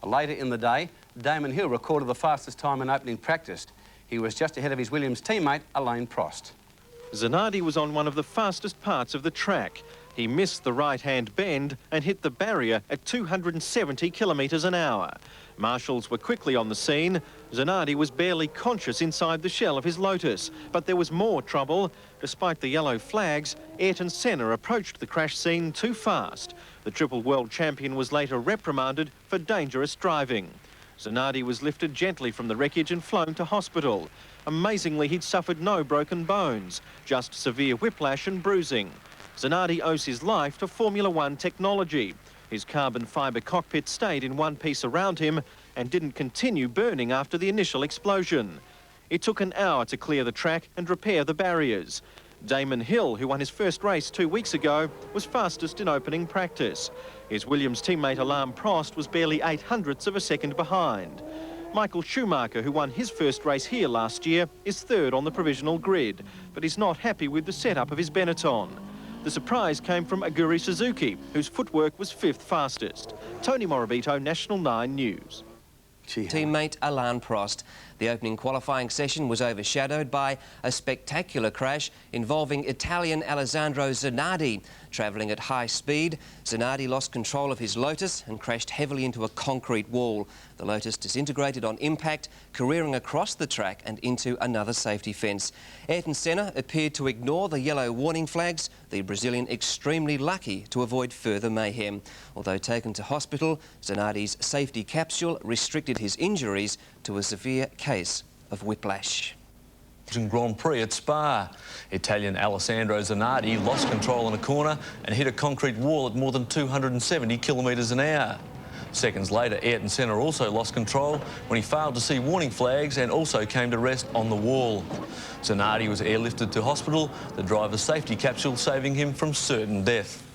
Later in the day, Damon Hill recorded the fastest time in opening practice. He was just ahead of his Williams teammate, Alain Prost. Zanardi was on one of the fastest parts of the track. He missed the right-hand bend and hit the barrier at 270 kilometres an hour. Marshals were quickly on the scene. Zanardi was barely conscious inside the shell of his Lotus, but there was more trouble. Despite the yellow flags, Ayrton Senna approached the crash scene too fast. The triple world champion was later reprimanded for dangerous driving. Zanardi was lifted gently from the wreckage and flown to hospital. Amazingly, he'd suffered no broken bones, just severe whiplash and bruising. Zanardi owes his life to Formula One technology. His carbon fibre cockpit stayed in one piece around him and didn't continue burning after the initial explosion. It took an hour to clear the track and repair the barriers. Damon Hill, who won his first race 2 weeks ago, was fastest in opening practice. His Williams teammate Alain Prost was barely 0.08 of a second behind. Michael Schumacher, who won his first race here last year, is third on the provisional grid, but he's not happy with the setup of his Benetton. The surprise came from Aguri Suzuki, whose footwork was 5th fastest. Tony Morabito, National 9 News. Teammate Alain Prost. The opening qualifying session was overshadowed by a spectacular crash involving Italian Alessandro Zanardi. Travelling at high speed, Zanardi lost control of his Lotus and crashed heavily into a concrete wall. The Lotus disintegrated on impact, careering across the track and into another safety fence. Ayrton Senna appeared to ignore the yellow warning flags, the Brazilian extremely lucky to avoid further mayhem. Although taken to hospital, Zanardi's safety capsule restricted his injuries to a severe case of whiplash. Grand Prix at Spa. Italian Alessandro Zanardi lost control in a corner and hit a concrete wall at more than 270 kilometres an hour. Seconds later, Ayrton Senna also lost control when he failed to see warning flags and also came to rest on the wall. Zanardi was airlifted to hospital, the driver's safety capsule saving him from certain death.